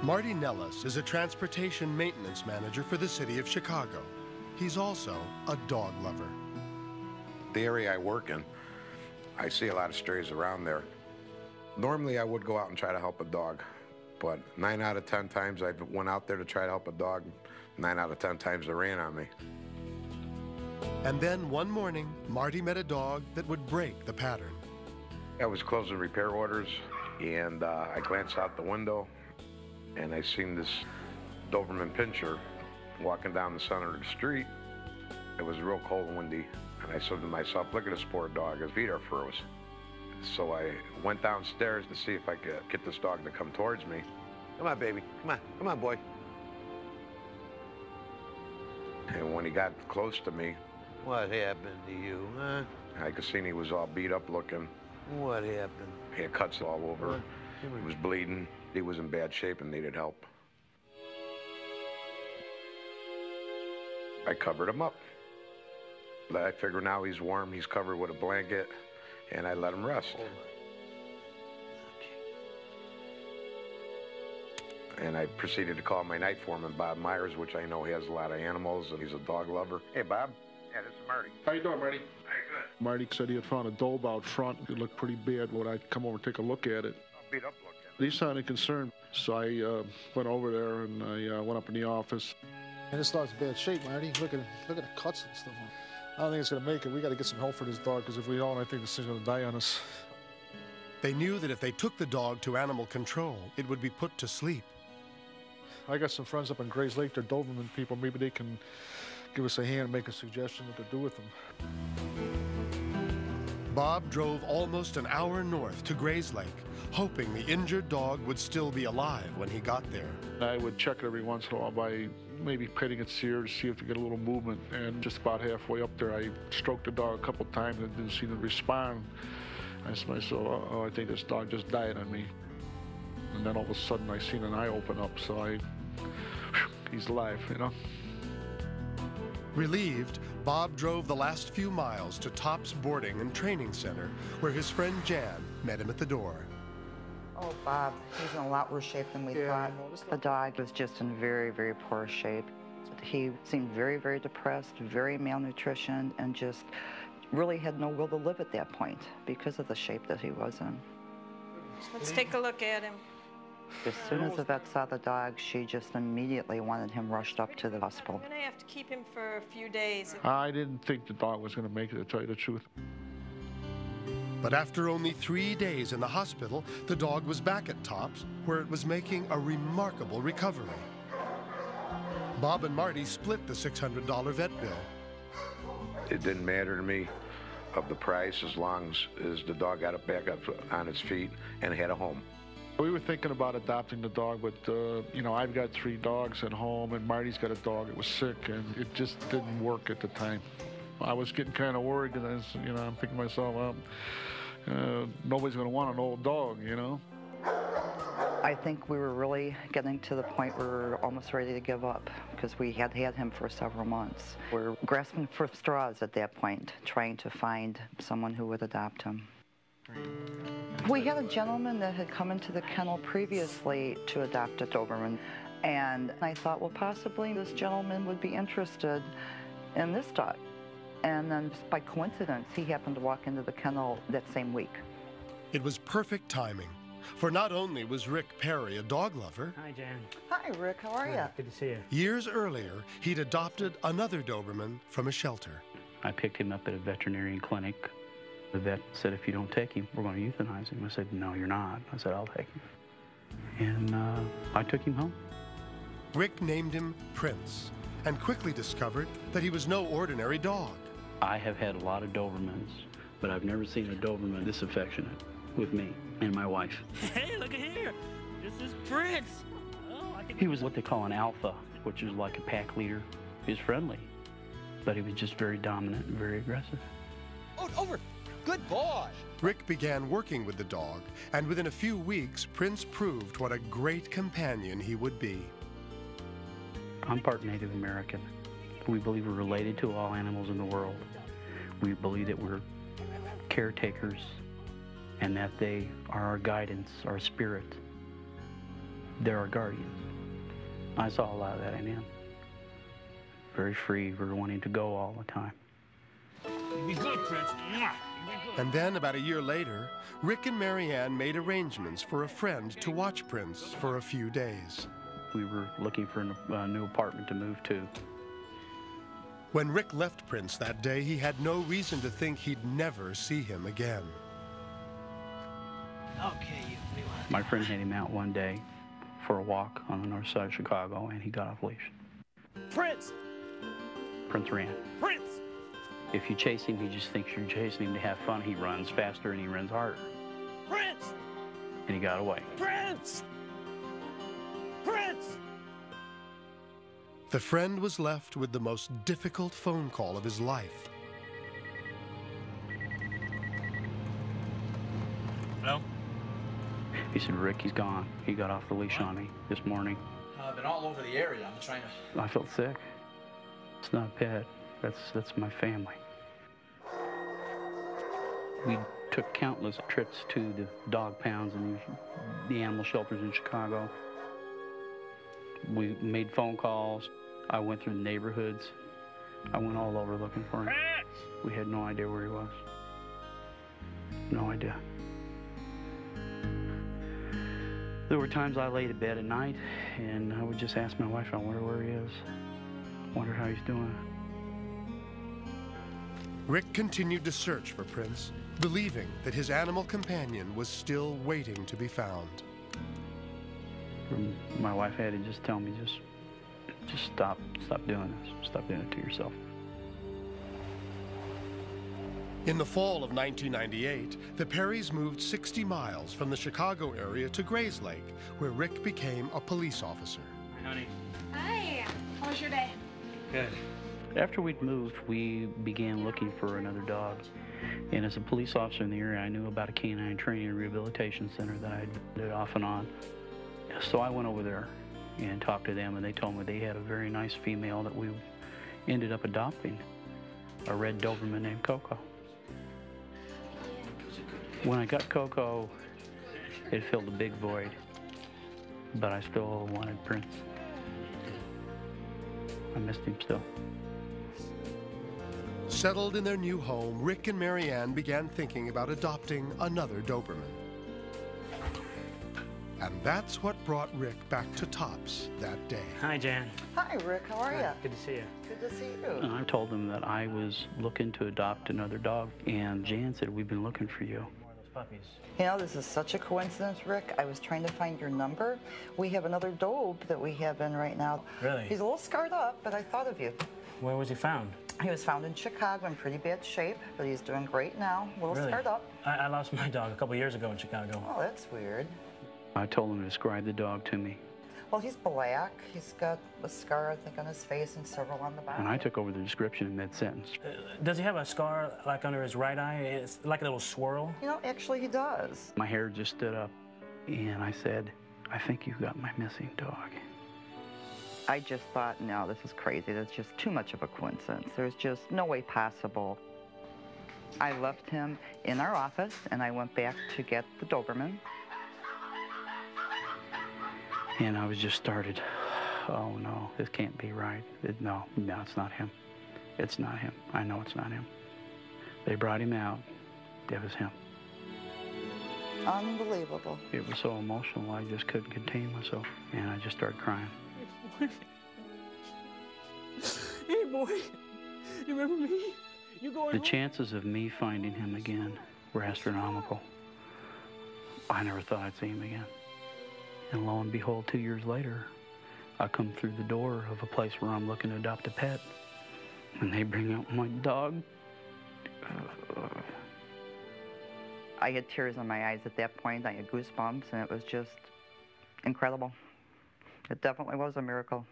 Marty Nellis is a transportation maintenance manager for the city of Chicago. He's also a dog lover. The area I work in, I see a lot of strays around there. Normally I would go out and try to help a dog, but 9 out of 10 times I went out there to try to help a dog, 9 out of 10 times they ran on me. And then one morning, Marty met a dog that would break the pattern. I was closing repair orders, and I glanced out the window, and I seen this Doberman pinscher walking down the center of the street. It was real cold and windy, and I said to myself, look at this poor dog, his feet are froze. So I went downstairs to see if I could get this dog to come towards me. Come on, baby, come on, boy. And when he got close to me, what happened to you, huh? I could see he was all beat up looking. What happened? He had cuts all over. He was bleeding. He was in bad shape and needed help. I covered him up. I figured now he's warm, he's covered with a blanket, and I let him rest. And I proceeded to call my night foreman, Bob Myers, which I know he has a lot of animals, and he's a dog lover. Hey, Bob. Yeah, this is Marty. How you doing, Marty? Hey, good. Marty said he had found a dog out front. It looked pretty bad when I come over and take a look at it. Beat up looking. He sounded concerned, so I went over there and I went up in the office. And this dog's in bad shape, Marty. Look at the cuts and stuff. I don't think it's going to make it. We got to get some help for this dog, because if we don't, I think this thing's going to die on us. They knew that if they took the dog to animal control, it would be put to sleep. I got some friends up in Grays Lake. They're Doberman people. Maybe they can give us a hand and make a suggestion what to do with them. Bob drove almost an hour north to Grays Lake, hoping the injured dog would still be alive when he got there. I would check it every once in a while by maybe petting its ear to see if it get a little movement. And just about halfway up there, I stroked the dog a couple of times and didn't seem to respond. I said to myself, oh, I think this dog just died on me. And then all of a sudden, I seen an eye open up, so he's alive, you know. Relieved, Bob drove the last few miles to Tops Boarding and Training Center, where his friend Jan met him at the door. Oh, Bob, he's in a lot worse shape than we thought. The dog was just in very, very poor shape. He seemed very, very depressed, very malnutritioned, and just really had no will to live at that point because of the shape that he was in. Let's take a look at him. As soon as the vet saw the dog, she just immediately wanted him rushed up to the hospital. We're going to have to keep him for a few days. I didn't think the dog was going to make it, to tell you the truth. But after only 3 days in the hospital, the dog was back at Tops, where it was making a remarkable recovery. Bob and Marty split the $600 vet bill. It didn't matter to me of the price as long as the dog got it back up on its feet and had a home. We were thinking about adopting the dog, but, you know, I've got 3 dogs at home, and Marty's got a dog that was sick, and it just didn't work at the time. I was getting kind of worried, because, you know, I'm thinking to myself, well, nobody's going to want an old dog, you know? I think we were really getting to the point where we were almost ready to give up, because we had had him for several months. We're grasping for straws at that point, trying to find someone who would adopt him. We had a gentleman that had come into the kennel previously to adopt a Doberman, and I thought, well, possibly this gentleman would be interested in this dog. And then, just by coincidence, he happened to walk into the kennel that same week. It was perfect timing, for not only was Rick Perry a dog lover. Hi, Jan. Hi, Rick. How are you? Good to see you. Years earlier, he'd adopted another Doberman from a shelter. I picked him up at a veterinarian clinic. The vet said, if you don't take him, we're going to euthanize him. I said, no, you're not. I said, I'll take him. And I took him home. Rick named him Prince, and quickly discovered that he was no ordinary dog. I have had a lot of Dobermans, but I've never seen a Doberman this affectionate with me and my wife. Hey, look at here. This is Prince. Oh, He was what they call an alpha, which is like a pack leader. He was friendly, but he was just very dominant and very aggressive. Oh, over. Good boy. Rick began working with the dog, and within a few weeks, Prince proved what a great companion he would be. I'm part Native American. We believe we're related to all animals in the world. We believe that we're caretakers and that they are our guidance, our spirit. they're our guardians. I saw a lot of that in him. Very free, very wanting to go all the time. You be good, Prince. Mwah. You be good. And then, about a year later, Rick and Marianne made arrangements for a friend to watch Prince for a few days. We were looking for a new apartment to move to. When Rick left Prince that day, he had no reason to think he'd never see him again. Okay, you. My friend had him out one day for a walk on the north side of Chicago, and he got off leash. Prince! Prince ran. Prince! If you chase him, he just thinks you're chasing him to have fun. He runs faster and he runs harder. Prince! And he got away. Prince! Prince! The friend was left with the most difficult phone call of his life. Hello? He said, Rick, he's gone. He got off the leash on me this morning. I've been all over the area. I'm trying to... I felt sick. It's not a pet. That's my family. We took countless trips to the dog pounds and the animal shelters in Chicago. We made phone calls. I went through the neighborhoods. I went all over looking for him. We had no idea where he was. No idea. There were times I laid in bed at night and I would just ask my wife, I wonder where he is. I wonder how he's doing. Rick continued to search for Prince, believing that his animal companion was still waiting to be found. My wife had to just tell me, just stop doing this. Stop doing it to yourself. In the fall of 1998, the Perrys moved 60 miles from the Chicago area to Grays Lake, where Rick became a police officer. Hi, honey. Hi. How was your day? Good. After we'd moved, we began looking for another dog. And as a police officer in the area, I knew about a canine training and rehabilitation center that I'd did off and on. So I went over there and talked to them, and they told me they had a very nice female that we ended up adopting, a red Doberman named Coco. When I got Coco, it filled a big void, but I still wanted Prince. I missed him still. Settled in their new home, Rick and Marianne began thinking about adopting another Doberman. And that's what brought Rick back to Tops that day. Hi, Jan. Hi, Rick. How are you? Good to see you. Good to see you. And I told them that I was looking to adopt another dog, and Jan said, we've been looking for you. More of those puppies. You know, this is such a coincidence, Rick. I was trying to find your number. We have another Dobe that we have in right now. Really? He's a little scarred up, but I thought of you. Where was he found? He was found in Chicago in pretty bad shape, but he's doing great now. A little Really? scarred up. I lost my dog a couple years ago in Chicago. Oh, that's weird. I told him to describe the dog to me. Well, he's black. He's got a scar, I think, on his face and several on the back. And I took over the description in mid-sentence. Does he have a scar like under his right eye? It's like a little swirl. You know, actually he does. My hair just stood up, and I said, I think you got my missing dog. I just thought, no, this is crazy. That's just too much of a coincidence. There's just no way possible. I left him in our office, and I went back to get the Doberman. And I was just started, oh no, this can't be right. No, it's not him. It's not him. I know it's not him. They brought him out. It was him. Unbelievable. It was so emotional, I just couldn't contain myself. And I just started crying. Hey, boy. You remember me? You going The home? chances of me finding him again were astronomical. I never thought I'd see him again. And lo and behold, 2 years later, I come through the door of a place where I'm looking to adopt a pet, and they bring out my dog. I had tears in my eyes at that point. I had goosebumps, and it was just incredible. It definitely was a miracle.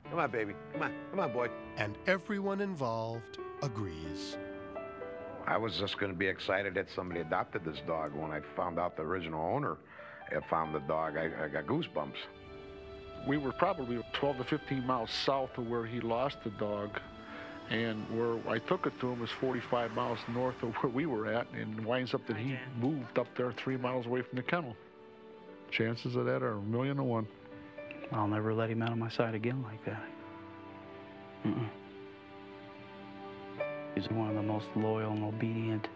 Come on, baby. Come on, boy. And everyone involved agrees. I was just going to be excited that somebody adopted this dog. When I found out the original owner had found the dog, I got goosebumps. We were probably 12 to 15 miles south of where he lost the dog, and where I took it to him was 45 miles north of where we were at, and it winds up that he moved up there 3 miles away from the kennel. Chances of that are 1,000,000 to 1. I'll never let him out of my sight again like that. He's one of the most loyal and obedient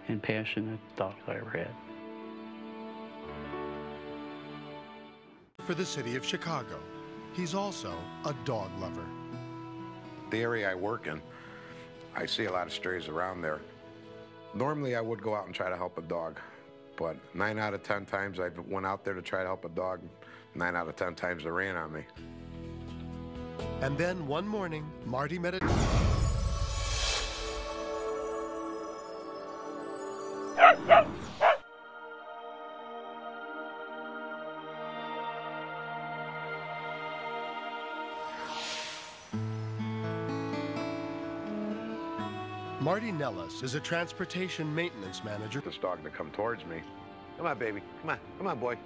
and passionate dogs I ever had. For the city of Chicago, he's also a dog lover. The area I work in, I see a lot of strays around there. Normally I would go out and try to help a dog, but 9 out of 10 times I went out there to try to help a dog, 9 out of 10 times they ran on me. And then one morning, Marty met a... Marty Nellis is a transportation maintenance manager. This dog to come towards me. Come on, baby. Come on, boy.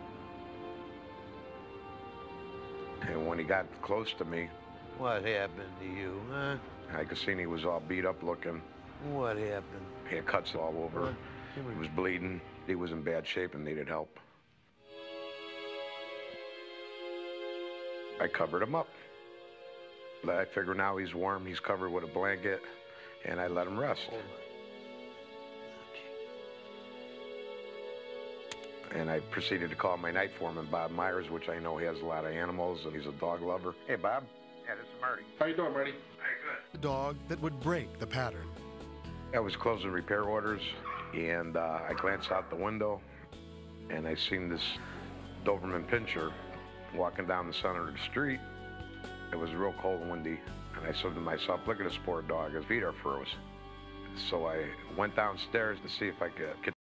And when he got close to me, What happened to you, huh? I could see he was all beat up looking. What happened? He had cuts all over. He was bleeding. He was in bad shape and needed help. I covered him up. I figure now he's warm, he's covered with a blanket, and I let him rest. And I proceeded to call my night foreman, Bob Myers, which I know he has a lot of animals, and he's a dog lover. Hey, Bob. Yeah, this is Marty. How you doing, Marty? A dog that would break the pattern. I was closing repair orders, and I glanced out the window, and I seen this Doberman pinscher walking down the center of the street. It was real cold and windy, and I said to myself, look at this poor dog, his feet are froze. So I went downstairs to see if I could